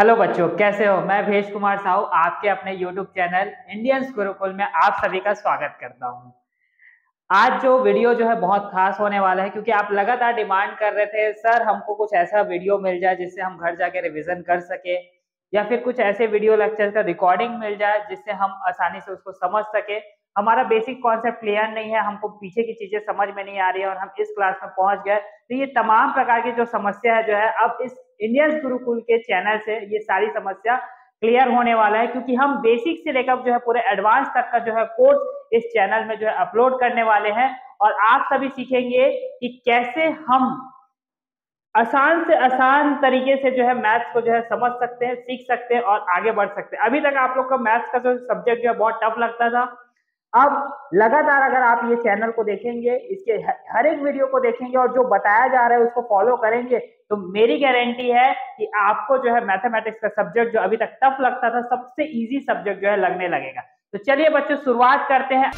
Hello बच्चों, कैसे हो। मैं भेष कुमार साहू आपके अपने YouTube चैनल इंडियंस गुरुकुल में आप सभी का स्वागत करता हूं। आज जो वीडियो जो है बहुत खास होने वाला है, क्योंकि आप लगातार डिमांड कर रहे थे सर हमको कुछ ऐसा वीडियो मिल जाए जिससे हम घर जाके रिवीजन कर सके, या फिर कुछ ऐसे वीडियो लेक्चर का रिकॉर्डिंग मिल जाए जिससे हम आसानी से उसको समझ सके। हमारा बेसिक कॉन्सेप्ट क्लियर नहीं है, हमको पीछे की चीजें समझ में नहीं आ रही है और हम इस क्लास में पहुंच गए, तो ये तमाम प्रकार की जो समस्या है जो है अब इस इंडियंस गुरुकुल के चैनल से ये सारी समस्या क्लियर होने वाला है, क्योंकि हम बेसिक से लेकर जो है पूरे एडवांस तक का जो है कोर्स इस चैनल में जो है अपलोड करने वाले हैं। और आप सभी सीखेंगे कि कैसे हम आसान से आसान तरीके से जो है मैथ्स को जो है समझ सकते हैं, सीख सकते हैं और आगे बढ़ सकते हैं। अभी तक आप लोग को मैथ्स का जो सब्जेक्ट जो है बहुत टफ लगता था, अब लगातार अगर आप ये चैनल को देखेंगे, इसके हर एक वीडियो को देखेंगे और जो बताया जा रहा है उसको फॉलो करेंगे, तो मेरी गारंटी है कि आपको जो है मैथमेटिक्स का सब्जेक्ट जो अभी तक टफ लगता था, सबसे इजी सब्जेक्ट जो है लगने लगेगा। तो चलिए बच्चों, शुरुआत करते हैं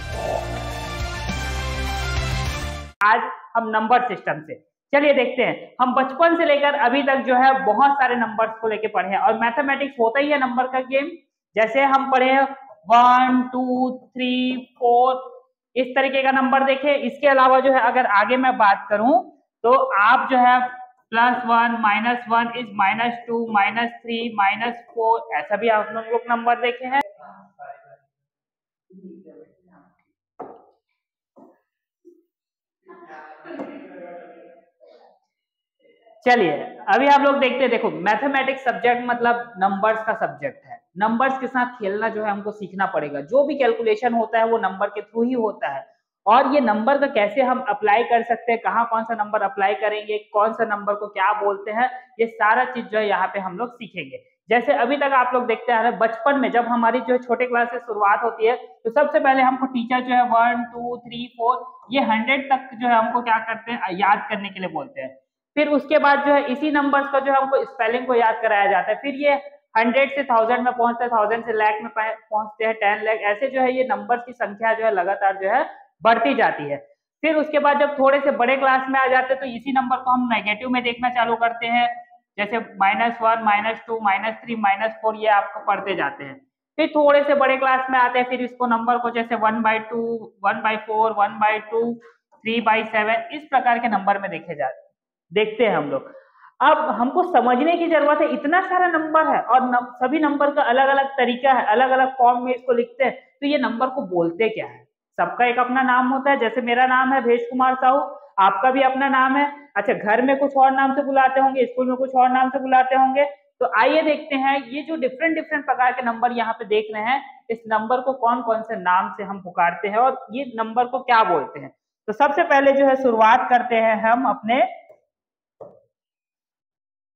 आज हम नंबर सिस्टम से। चलिए देखते हैं, हम बचपन से लेकर अभी तक जो है बहुत सारे नंबर्स को लेके पढ़े हैं, और मैथमेटिक्स होता ही है नंबर का गेम। जैसे हम पढ़े 1 2 3 4 इस तरीके का नंबर देखे। इसके अलावा जो है अगर आगे मैं बात करूं तो आप जो है +1 -1 इज -2 -3 -4 ऐसा भी आप लोग नंबर देखे हैं। चलिए अभी आप लोग देखते हैं, देखो मैथमेटिक्स सब्जेक्ट मतलब नंबर्स का सब्जेक्ट है। नंबर्स के साथ खेलना जो है हमको सीखना पड़ेगा। जो भी कैलकुलेशन होता है वो नंबर के थ्रू ही होता है, और ये नंबर का कैसे हम अप्लाई कर सकते हैं, कहाँ कौन सा नंबर अप्लाई करेंगे, कौन सा नंबर को क्या बोलते हैं, ये सारा चीज जो है यहाँ पे हम लोग सीखेंगे। जैसे अभी तक आप लोग देखते आ रहे हैं, बचपन में जब हमारी जो छोटे क्लास से शुरुआत होती है तो सबसे पहले हमको टीचर जो है 1 2 3 4 ये 100 तक जो है हमको क्या करते हैं, याद करने के लिए बोलते हैं। फिर उसके बाद जो है इसी नंबर्स का जो है हमको स्पेलिंग को याद कराया जाता है। फिर ये 100 से 1000 में पहुंचते हैं, 1000 से लाख में पहुंचते हैं, 10 लाख, ऐसे जो है ये नंबर्स की संख्या जो है लगातार जो है बढ़ती जाती है। फिर उसके बाद जब थोड़े से बड़े क्लास में आ जाते हैं तो इसी नंबर को हम नेगेटिव में देखना चालू करते हैं। जैसे -1 -2 -3 -4 ये आपको पढ़ते जाते हैं। फिर थोड़े से बड़े क्लास में आते हैं, फिर इसको नंबर को जैसे 1/2 1/4 1/2 3/7 इस प्रकार के नंबर में देखते हैं हम लोग। अब हमको समझने की जरूरत है, इतना सारा नंबर है और सभी नंबर का अलग अलग तरीका है, अलग अलग फॉर्म में इसको लिखते हैं, तो ये नंबर को बोलते क्या है। सबका एक अपना नाम होता है। जैसे मेरा नाम है भेष कुमार साहू, आपका भी अपना नाम है। अच्छा, घर में कुछ और नाम से बुलाते होंगे, स्कूल में कुछ और नाम से बुलाते होंगे। तो आइए देखते हैं ये जो डिफरेंट डिफरेंट प्रकार के नंबर यहाँ पे देख रहे हैं, इस नंबर को कौन कौन से नाम से हम पुकारते हैं और ये नंबर को क्या बोलते हैं। तो सबसे पहले जो है शुरुआत करते हैं हम अपने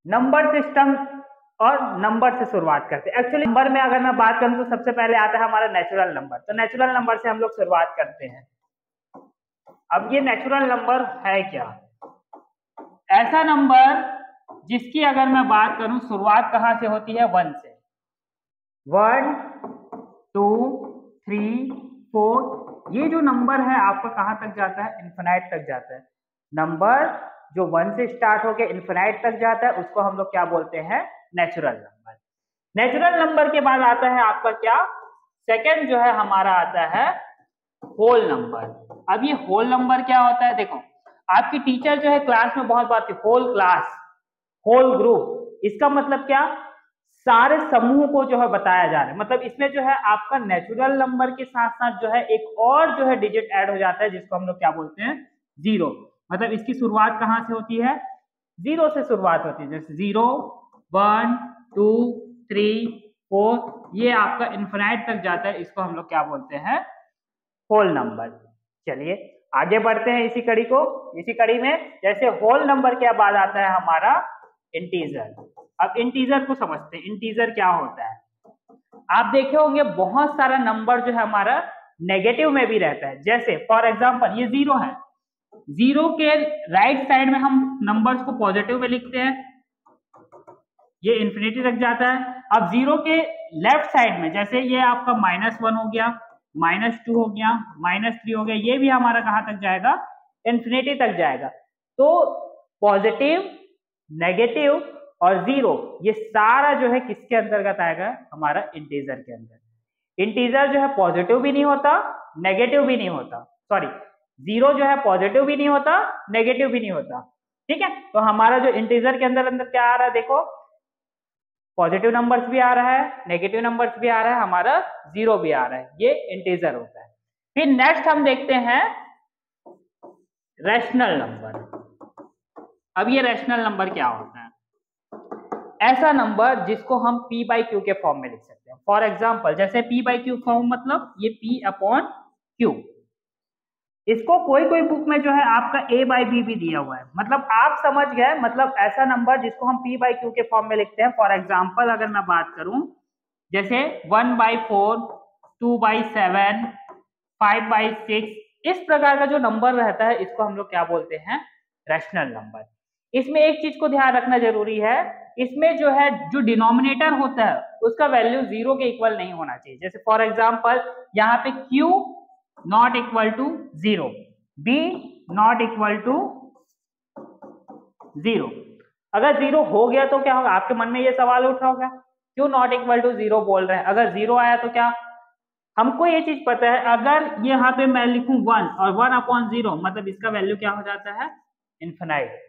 नंबर सिस्टम और नंबर से शुरुआत करते हैं। एक्चुअली नंबर में अगर मैं बात करूं तो सबसे पहले आता है हमारा नेचुरल नंबर। तो नेचुरल नंबर से हम लोग शुरुआत करते हैं। अब ये नेचुरल नंबर है क्या? ऐसा नंबर जिसकी अगर मैं बात करूं शुरुआत कहां से होती है? 1 से। 1 2 3 4 ये जो नंबर है आपका कहां तक जाता है? इन्फिनाइट तक जाता है। नंबर जो 1 से स्टार्ट होकर इन्फिनाइट तक जाता है उसको हम लोग क्या बोलते हैं? Natural number. नेचुरल नंबर के बाद आता है आपका क्या? सेकंड जो है हमारा आता है होल नंबर। अब ये होल नंबर क्या होता है? देखो आपकी टीचर जो है क्लास में बहुत बात होल क्लास, होल ग्रुप, इसका मतलब क्या? सारे समूह को जो है बताया जा रहा है। मतलब इसमें जो है आपका नेचुरल नंबर के साथ साथ जो है एक और जो है डिजिट ऐड हो जाता है जिसको हम लोग क्या बोलते हैं? 0। मतलब इसकी शुरुआत कहां से होती है? 0 से शुरुआत होती है। जैसे 0 1 2 3 4 ये आपका इन्फिनाइट तक जाता है, इसको हम लोग क्या बोलते हैं? Whole number. चलिए आगे बढ़ते हैं इसी कड़ी में। जैसे होल नंबर के बाद आता है हमारा इंटीजर। अब इंटीजर को समझते हैं, इंटीजर क्या होता है। आप देखे होंगे बहुत सारा नंबर जो है हमारा नेगेटिव में भी रहता है। जैसे फॉर एग्जांपल ये 0 है, 0 के राइट साइड में हम नंबर्स को पॉजिटिव में लिखते हैं, ये इंफिनिटी तक जाता है। अब 0 के लेफ्ट साइड में जैसे ये आपका -1 हो गया, -2 हो गया, -3 हो गया, ये भी हमारा कहां तक जाएगा? इन्फिनिटी तक जाएगा। तो पॉजिटिव, नेगेटिव और 0 ये सारा जो है किसके अंतर्गत आएगा, हमारा इंटीजर के अंदर। इंटीजर जो है पॉजिटिव भी नहीं होता, नेगेटिव भी नहीं होता, सॉरी 0 जो है पॉजिटिव भी नहीं होता, नेगेटिव भी नहीं होता। ठीक है, तो हमारा जो इंटीजर के अंदर अंदर क्या आ रहा है, देखो पॉजिटिव नंबर्स भी आ रहा है, नेगेटिव नंबर्स भी आ रहा है, हमारा 0 भी आ रहा है, ये इंटीजर होता है। फिर नेक्स्ट हम देखते हैं रैशनल नंबर। अब ये रैशनल नंबर क्या होता है, ऐसा नंबर जिसको हम p बाई क्यू के फॉर्म में लिख सकते हैं। फॉर एग्जाम्पल जैसे p बाई क्यू फॉर्म मतलब ये p अपॉन क्यू, इसको कोई कोई बुक में जो है आपका a बाई बी भी दिया हुआ है, मतलब आप समझ गए, मतलब ऐसा नंबर जिसको हम p बाई क्यू के फॉर्म में लिखते हैं। फॉर एग्जाम्पल अगर मैं बात करूं जैसे 1/4, 2/7, 5/6, इस प्रकार का जो नंबर रहता है इसको हम लोग क्या बोलते हैं, रैशनल नंबर। इसमें एक चीज को ध्यान रखना जरूरी है, इसमें जो है जो डिनोमिनेटर होता है उसका वैल्यू 0 के इक्वल नहीं होना चाहिए। जैसे फॉर एग्जाम्पल यहाँ पे q not equal to 0, b not equal to 0। अगर 0 हो गया तो क्या होगा, आपके मन में ये सवाल उठ रहा होगा क्यों नॉट इक्वल टू 0 बोल रहे हैं, अगर 0 आया तो क्या, हमको ये चीज पता है अगर ये यहाँ पे मैं लिखूं 1 और 1/0 मतलब इसका वैल्यू क्या हो जाता है, इन्फिनाइट।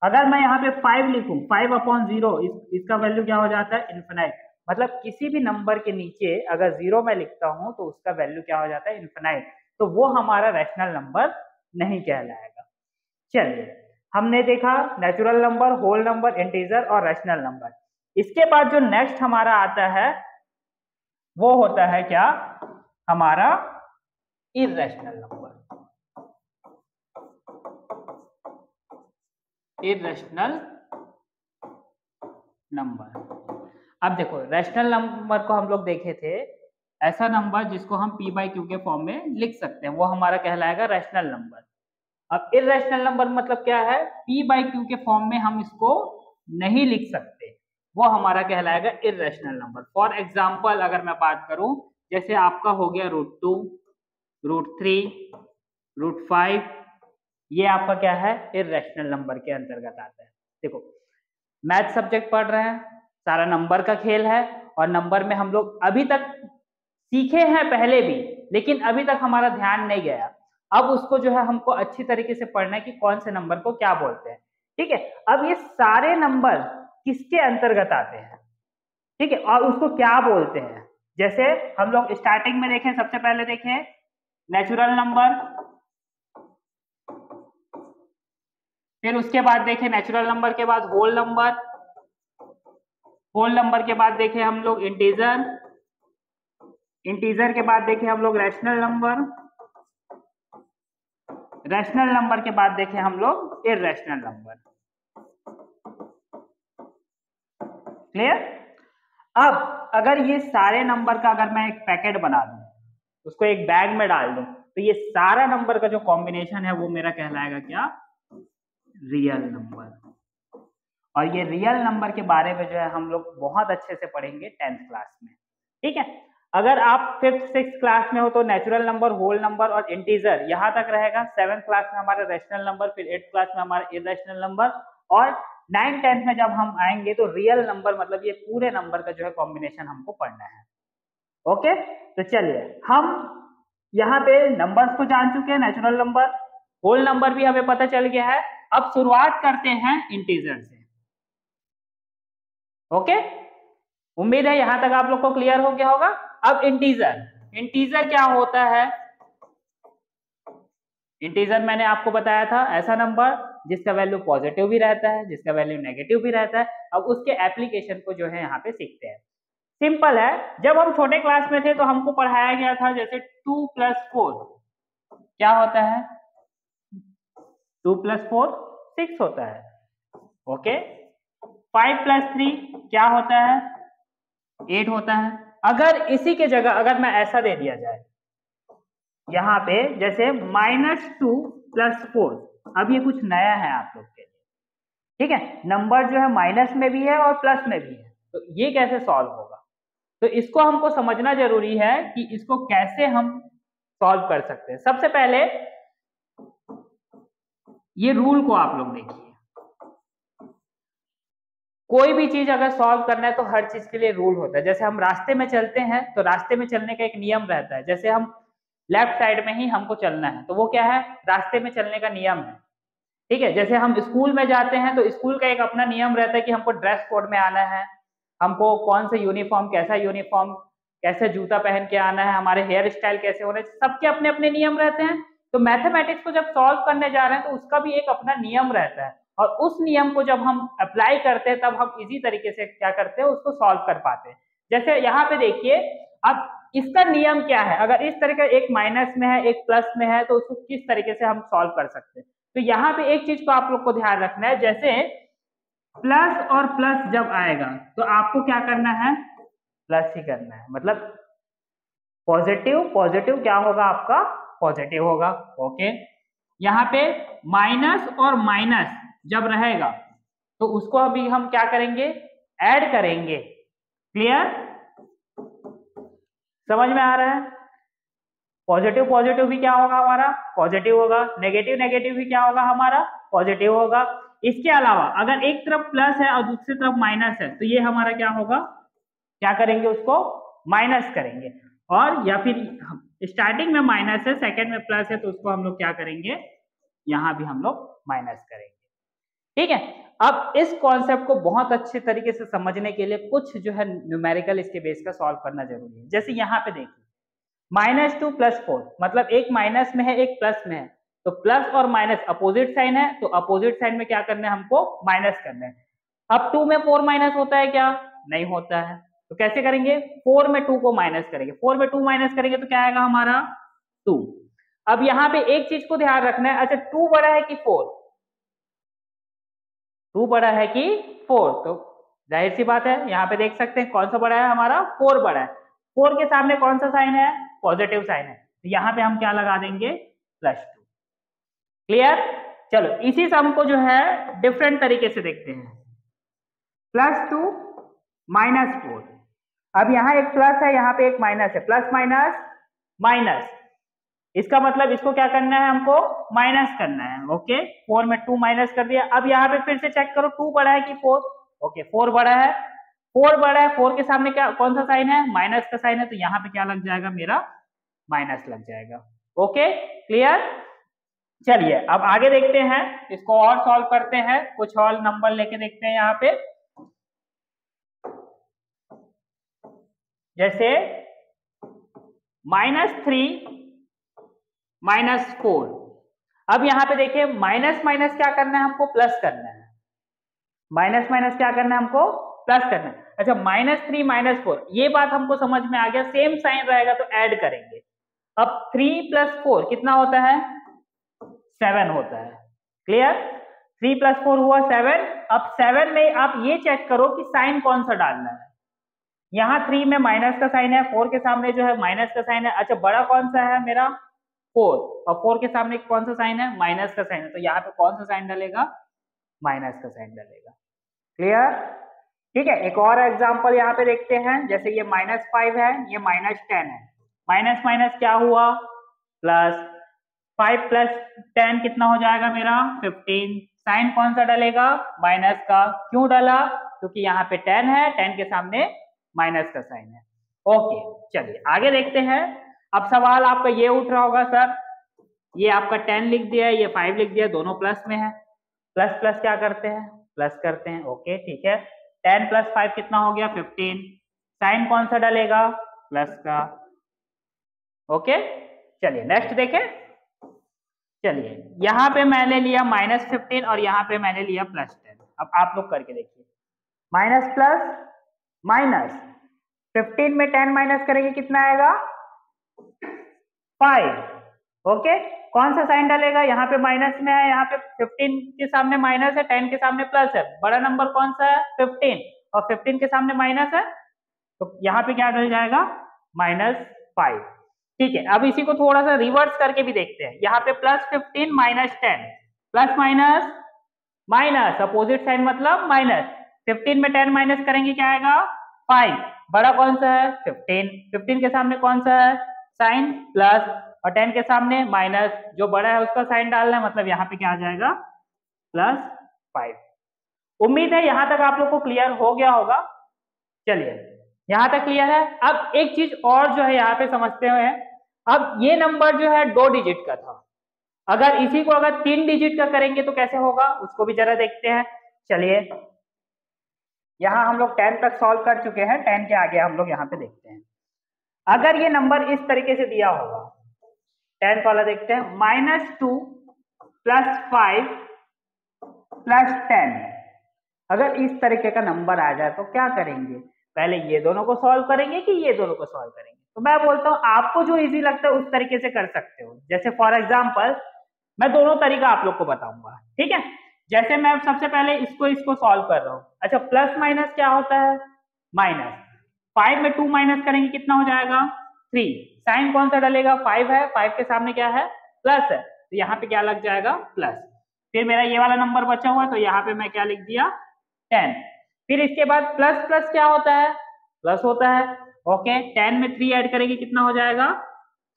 अगर मैं यहाँ पे 5 लिखूं 5/0 इसका वैल्यू क्या हो जाता है, इन्फिनाइट। मतलब किसी भी नंबर के नीचे अगर 0 मैं लिखता हूं तो उसका वैल्यू क्या हो जाता है, इन्फिनाइट, तो वो हमारा रैशनल नंबर नहीं कहलाएगा। चलिए हमने देखा natural number, whole number, integer और रैशनल नंबर। इसके बाद जो नेक्स्ट हमारा आता है वो होता है क्या, हमारा इर्रेशनल नंबर। इर्रेशनल नंबर, अब देखो रैशनल नंबर को हम लोग देखे थे, ऐसा नंबर जिसको हम p बाई क्यू के फॉर्म में लिख सकते हैं वो हमारा कहलाएगा रैशनल नंबर। अब इर्रेशनल नंबर मतलब क्या है, p बाई क्यू के फॉर्म में हम इसको नहीं लिख सकते, वो हमारा कहलाएगा इर्रेशनल नंबर। फॉर एग्जाम्पल अगर मैं बात करूं जैसे आपका हो गया √2, √3, √5, ये आपका क्या है, इर्रेशनल नंबर के अंतर्गत आता है। देखो मैथ सब्जेक्ट पढ़ रहे हैं, सारा नंबर का खेल है, और नंबर में हम लोग अभी तक सीखे हैं पहले भी, लेकिन अभी तक हमारा ध्यान नहीं गया। अब उसको जो है हमको अच्छी तरीके से पढ़ना है कि कौन से नंबर को क्या बोलते हैं। ठीक है, अब ये सारे नंबर किसके अंतर्गत आते हैं, ठीक है, और उसको क्या बोलते हैं। जैसे हम लोग स्टार्टिंग में देखें, सबसे पहले देखें नेचुरल नंबर, फिर उसके बाद देखें नेचुरल नंबर के बाद होल नंबर, होल नंबर के बाद देखें हम लोग इंटीजर, इंटीजर के बाद देखें हम लोग रैशनल नंबर, रैशनल नंबर के बाद देखें हम लोग इर्रेशनल नंबर। क्लियर। अब अगर ये सारे नंबर का अगर मैं एक पैकेट बना दूं, उसको एक बैग में डाल दूं, तो ये सारा नंबर का जो कॉम्बिनेशन है वो मेरा कहलाएगा क्या, रियल नंबर। और ये रियल नंबर के बारे में जो है हम लोग बहुत अच्छे से पढ़ेंगे 10th क्लास में। ठीक है, अगर आप 5th 6th क्लास में हो तो नेचुरल नंबर, होल नंबर और इंटीजर यहाँ तक रहेगा। 7th क्लास में हमारा रैशनल नंबर, फिर 8th क्लास में हमारा इर्रेशनल नंबर, और 9th 10th में जब हम आएंगे तो रियल नंबर मतलब ये पूरे नंबर का जो है कॉम्बिनेशन हमको पढ़ना है। ओके, तो चलिए हम यहाँ पे नंबर्स को जान चुके हैं, नेचुरल नंबर, होल नंबर भी हमें पता चल गया है। अब शुरुआत करते हैं इंटीजर से। ओके, उम्मीद है यहां तक आप लोग को क्लियर हो गया होगा। अब इंटीजर, इंटीजर क्या होता है, इंटीजर मैंने आपको बताया था ऐसा नंबर जिसका वैल्यू पॉजिटिव भी रहता है, जिसका वैल्यू नेगेटिव भी रहता है। अब उसके एप्लीकेशन को जो है यहाँ पे सीखते हैं। सिंपल है, जब हम छोटे क्लास में थे तो हमको पढ़ाया गया था जैसे 2 + 4 क्या होता है, 2 + 4 6 होता है। ओके, 5 + 3 क्या होता है, 8 होता है। अगर इसी के जगह अगर मैं ऐसा दे दिया जाए यहाँ पे जैसे -2 + 4, अब ये कुछ नया है आप लोग के लिए। ठीक है, नंबर जो है माइनस में भी है और प्लस में भी है, तो ये कैसे सॉल्व होगा, तो इसको हमको समझना जरूरी है कि इसको कैसे हम सॉल्व कर सकते हैं। सबसे पहले ये रूल को आप लोग देखिए, कोई भी चीज अगर सॉल्व करना है तो हर चीज के लिए रूल होता है। जैसे हम रास्ते में चलते हैं तो रास्ते में चलने का एक नियम रहता है, जैसे हम लेफ्ट साइड में ही हमको चलना है तो वो क्या है, रास्ते में चलने का नियम है। ठीक है, जैसे हम स्कूल में जाते हैं तो स्कूल का एक अपना नियम रहता है कि हमको ड्रेस कोड में आना है, हमको कौन से यूनिफॉर्म, कैसा यूनिफॉर्म, कैसे जूता पहन के आना है, हमारे हेयर स्टाइल कैसे होने, सबके अपने अपने नियम रहते हैं। तो मैथमेटिक्स को जब सॉल्व करने जा रहे हैं तो उसका भी एक अपना नियम रहता है, और उस नियम को जब हम अप्लाई करते हैं तब हम इजी तरीके से क्या करते हैं, उसको सॉल्व कर पाते हैं। जैसे यहाँ पे देखिए, अब इसका नियम क्या है, अगर इस तरह का एक माइनस में है एक प्लस में है तो उसको किस तरीके से हम सॉल्व कर सकते हैं। तो यहाँ पे एक चीज को आप लोग को ध्यान रखना है, जैसे प्लस और प्लस जब आएगा तो आपको क्या करना है, प्लस ही करना है, मतलब पॉजिटिव पॉजिटिव क्या होगा आपका, पॉजिटिव होगा। ओके, यहाँ पे माइनस और माइनस जब रहेगा तो उसको अभी हम क्या करेंगे, ऐड करेंगे। क्लियर, समझ में आ रहा है? पॉजिटिव पॉजिटिव भी क्या होगा हमारा, पॉजिटिव होगा, नेगेटिव नेगेटिव भी क्या होगा हमारा, पॉजिटिव होगा। इसके अलावा अगर एक तरफ प्लस है और दूसरी तरफ माइनस है तो ये हमारा क्या होगा, क्या करेंगे, उसको माइनस करेंगे। और या फिर स्टार्टिंग में माइनस है, सेकंड में प्लस है, तो उसको हम लोग क्या करेंगे, यहां भी हम लोग माइनस करेंगे। ठीक है, अब इस कॉन्सेप्ट को बहुत अच्छे तरीके से समझने के लिए कुछ जो है न्यूमेरिकल इसके बेस का सॉल्व करना जरूरी है। जैसे यहाँ पे देखिए -2 + 4, मतलब एक माइनस में है एक प्लस में है, तो प्लस और माइनस अपोजिट साइन है, तो अपोजिट साइन में क्या करना है, हमको माइनस करना है। अब 2 में 4 माइनस होता है क्या, नहीं होता है, तो कैसे करेंगे, 4 में 2 को माइनस करेंगे, 4 में 2 माइनस करेंगे तो क्या आएगा हमारा 2। अब यहाँ पे एक चीज को ध्यान रखना है, अच्छा 2 बड़ा है कि 4, 2 बड़ा है कि 4, तो जाहिर सी बात है यहाँ पे देख सकते हैं कौन सा बड़ा है हमारा, 4 बड़ा है। 4 के सामने कौन सा साइन है, पॉजिटिव साइन है, तो यहाँ पे हम क्या लगा देंगे, +2। क्लियर, चलो इसी सम को जो है डिफरेंट तरीके से देखते हैं, +2 - 4। अब यहाँ एक प्लस है, यहाँ पे एक माइनस है, प्लस माइनस माइनस, इसका मतलब इसको क्या करना है, हमको माइनस करना है। ओके, 4 में 2 माइनस कर दिया। अब यहाँ पे फिर से चेक करो 2 बड़ा है कि 4, ओके 4 बड़ा है, 4 बड़ा है, 4 के सामने क्या कौन सा साइन है, माइनस का साइन है, तो यहाँ पे क्या लग जाएगा, मेरा माइनस लग जाएगा। ओके, क्लियर, चलिए अब आगे देखते हैं, इसको और सॉल्व करते हैं, कुछ और नंबर लेके देखते हैं। यहाँ पे जैसे -3 - 4, अब यहाँ पे देखिए माइनस माइनस क्या करना है, हमको प्लस करना है, माइनस माइनस क्या करना है, हमको प्लस करना है। अच्छा -3 - 4, ये बात हमको समझ में आ गया, सेम साइन रहेगा तो ऐड करेंगे। अब 3 + 4 कितना होता है, 7 होता है। क्लियर, 3 + 4 हुआ 7। अब 7 में आप ये चेक करो कि साइन कौन सा डालना है, यहाँ 3 में माइनस का साइन है, 4 के सामने जो है माइनस का साइन है। अच्छा बड़ा कौन सा है मेरा, 4, और 4 के सामने कौन सा साइन है, माइनस का साइन है, तो यहाँ पे कौन सा साइन डलेगा, माइनस का साइन डलेगा। क्लियर, ठीक है, एक और एग्जांपल यहाँ पे देखते हैं, जैसे ये -5 है, ये -10 है, माइनस माइनस क्या हुआ, प्लस, 5 + 10 कितना हो जाएगा मेरा 15, साइन कौन सा डलेगा, माइनस का। क्यों डला, क्योंकि यहाँ पे 10 है, 10 के सामने माइनस का साइन है। ओके, चलिए आगे देखते हैं। अब सवाल आपका ये उठ रहा होगा, सर ये आपका 10 लिख दिया है, ये 5 लिख दिया, दोनों प्लस में है, प्लस प्लस क्या करते हैं, प्लस करते हैं। ओके ठीक है, 10 + 5 कितना हो गया 15, साइन कौन सा डलेगा, प्लस का। ओके, चलिए नेक्स्ट देखें। चलिए यहाँ पे मैंने लिया -15 और यहाँ पे मैंने लिया +10। अब आप लोग करके देखिए, माइनस प्लस माइनस, 15 में 10 माइनस करेंगे कितना आएगा 5। ओके, कौन सा साइन डालेगा, यहाँ पे माइनस में है, यहाँ पे 15 के सामने माइनस है, 10 के सामने प्लस है, बड़ा नंबर कौन सा है 15, और 15 के सामने माइनस है, तो यहाँ पे क्या डल जाएगा -5। ठीक है, अब इसी को थोड़ा सा रिवर्स करके भी देखते हैं, यहाँ पे +15 - 10, plus minus minus, opposite sign मतलब माइनस, 15 में 10 माइनस करेंगे क्या आएगा 5, बड़ा कौन सा है 15, 15 के सामने कौन सा है साइन प्लस, और 10 के सामने माइनस, जो बड़ा है उसका साइन डालना है, मतलब यहाँ पे क्या आ जाएगा +5। उम्मीद है यहाँ तक आप लोग को क्लियर हो गया होगा। चलिए यहाँ तक क्लियर है। अब एक चीज और जो है यहाँ पे समझते हुए, अब ये नंबर जो है 2 डिजिट का था, अगर इसी को अगर 3 डिजिट का करेंगे तो कैसे होगा उसको भी जरा देखते हैं। चलिए यहाँ हम लोग 10 तक सॉल्व कर चुके हैं, 10 के आगे हम लोग यहाँ पे देखते हैं। अगर ये नंबर इस तरीके से दिया होगा, 10 वाला देखते हैं, -2 + 5 + 10, अगर इस तरीके का नंबर आ जाए तो क्या करेंगे, पहले ये दोनों को सॉल्व करेंगे कि ये दोनों को सॉल्व करेंगे? तो मैं बोलता हूँ आपको जो इजी लगता है उस तरीके से कर सकते हो। जैसे फॉर एग्जांपल मैं दोनों तरीका आप लोग को बताऊंगा, ठीक है। जैसे मैं सबसे पहले इसको सॉल्व कर रहा हूँ। अच्छा, प्लस माइनस क्या होता है? माइनस। 5 में 2 माइनस करेंगे कितना हो जाएगा? 3। साइन कौन सा डलेगा? 5 है, 5 के सामने क्या है? प्लस है, तो यहाँ पे क्या लग जाएगा? प्लस। फिर मेरा ये वाला नंबर बचा हुआ, तो यहाँ पे मैं क्या लिख दिया? 10। फिर इसके बाद प्लस प्लस क्या होता है? प्लस होता है। ओके, 10 में 3 ऐड करेंगे कितना हो जाएगा?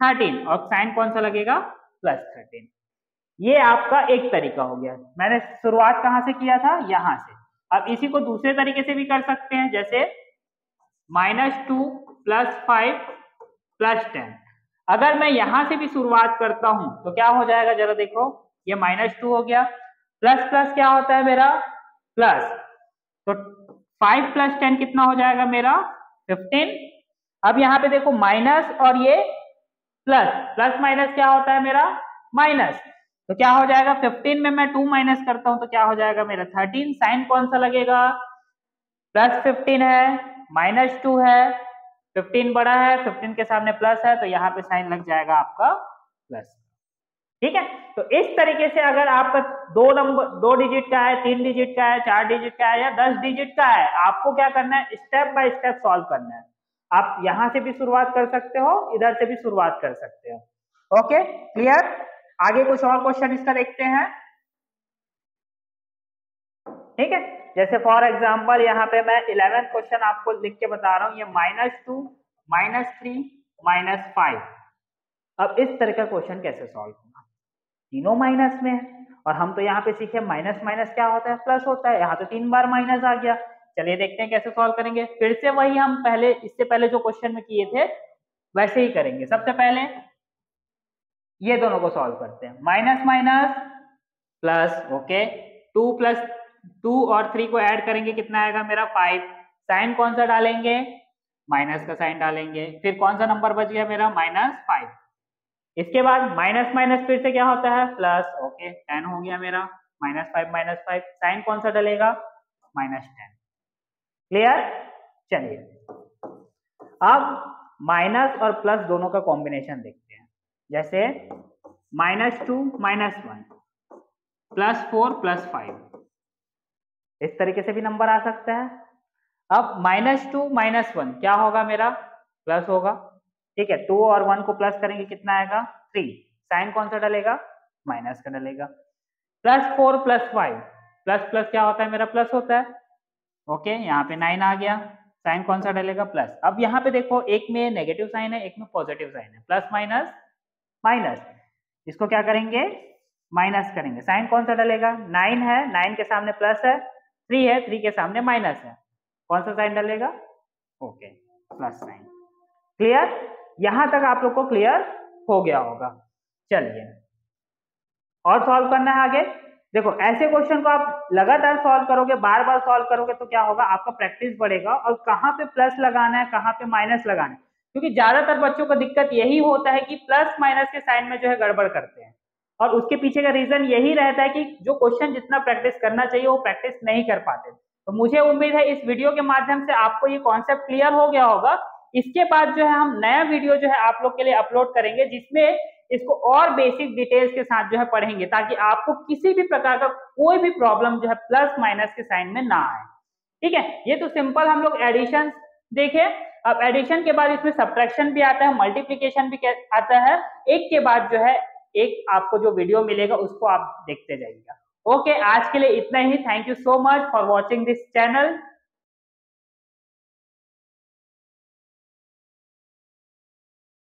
13, और साइन कौन सा लगेगा? +13। ये आपका एक तरीका हो गया। मैंने शुरुआत कहां से किया था? यहां से। अब इसी को दूसरे तरीके से भी कर सकते हैं, जैसे -2 + 5 + 10। अगर मैं यहां से भी शुरुआत करता हूं तो क्या हो जाएगा जरा देखो, ये -2 हो गया, प्लस प्लस क्या होता है मेरा? प्लस, तो 5 + 10 कितना हो जाएगा मेरा? 15। अब यहाँ पे देखो माइनस और ये प्लस, प्लस माइनस क्या होता है मेरा? माइनस, तो क्या हो जाएगा? 15 में मैं 2 माइनस करता हूं तो क्या हो जाएगा मेरा? 13। साइन कौन सा लगेगा? +15 है, -2 है, 15 बड़ा है, 15 के सामने प्लस है, तो यहाँ पे साइन लग जाएगा आपका प्लस। ठीक है, तो इस तरीके से अगर आपका 2 डिजिट का है, 3 डिजिट का है, 4 डिजिट का है या 10 डिजिट का है, आपको क्या करना है? स्टेप बाय स्टेप सॉल्व करना है। आप यहां से भी शुरुआत कर सकते हो, इधर से भी शुरुआत कर सकते हो। Okay, clear? आगे कुछ और क्वेश्चन इसका देखते हैं। ठीक है, जैसे फॉर एग्जांपल यहाँ पे मैं 11th क्वेश्चन आपको लिख के बता रहा हूँ, ये -2 -3 -5। अब इस तरह का क्वेश्चन कैसे सॉल्व होगा? तीनों माइनस में है, और हम तो यहाँ पे सीखे माइनस माइनस क्या होता है? प्लस होता है। यहाँ तो 3 बार माइनस आ गया। चलिए देखते हैं कैसे सॉल्व करेंगे। फिर से वही हम पहले, इससे पहले जो क्वेश्चन में किए थे वैसे ही करेंगे। सबसे पहले ये दोनों को सॉल्व करते हैं, माइनस माइनस प्लस। ओके, 2 और 3 को ऐड करेंगे कितना आएगा मेरा? 5। साइन कौन सा डालेंगे? माइनस का साइन डालेंगे। फिर कौन सा नंबर बच गया मेरा? -5। इसके बाद माइनस माइनस फिर से क्या होता है? प्लस। ओके, 10 हो गया मेरा, -5 -5, साइन कौन सा डलेगा? -10। क्लियर? चलिए अब माइनस और प्लस दोनों का कॉम्बिनेशन देखते हैं। जैसे -2 -1 +4 +5, इस तरीके से भी नंबर आ सकता है। अब -2 -1 क्या होगा मेरा? प्लस होगा। ठीक है, 2 और 1 को प्लस करेंगे कितना आएगा? 3। साइन कौन सा डलेगा? माइनस का डलेगा। +4 +5, प्लस प्लस क्या होता है मेरा? प्लस होता है। ओके, यहाँ पे 9 आ गया, साइन कौन सा डलेगा? प्लस। अब यहाँ पे देखो, एक में नेगेटिव साइन है, एक में पॉजिटिव साइन है, प्लस माइनस माइनस, इसको क्या करेंगे? माइनस करेंगे। साइन कौन सा डलेगा? 9 है, 9 के सामने प्लस है, 3 है, 3 के सामने माइनस है, कौन सा साइन डलेगा? Okay, plus sign. क्लियर? यहां तक आप लोग को क्लियर हो गया होगा। चलिए और सॉल्व करना है आगे। देखो, ऐसे क्वेश्चन को आप लगातार सॉल्व करोगे, बार बार सॉल्व करोगे तो क्या होगा? आपका प्रैक्टिस बढ़ेगा, और कहाँ पे प्लस लगाना है, कहाँ पे माइनस लगाना है, क्योंकि ज्यादातर बच्चों को दिक्कत यही होता है कि प्लस माइनस के साइन में जो है गड़बड़ करते हैं, और उसके पीछे का रीजन यही रहता है कि जो क्वेश्चन जितना प्रैक्टिस करना चाहिए वो प्रैक्टिस नहीं कर पाते। तो मुझे उम्मीद है इस वीडियो के माध्यम से आपको ये कॉन्सेप्ट क्लियर हो गया होगा। इसके बाद जो है हम नया वीडियो जो है आप लोग के लिए अपलोड करेंगे, जिसमें इसको और बेसिक डिटेल्स के साथ जो है पढ़ेंगे, ताकि आपको किसी भी प्रकार का कोई भी प्रॉब्लम जो है प्लस माइनस के साइन में ना आए। ठीक है, ये तो सिंपल हम लोग एडिशन देखे। अब एडिशन के बाद इसमें सब्ट्रैक्शन भी आता है, मल्टीप्लिकेशन भी आता है। एक के बाद जो है एक आपको जो वीडियो मिलेगा उसको आप देखते जाइएगा। ओके, आज के लिए इतना ही। Thank you so much for watching this channel.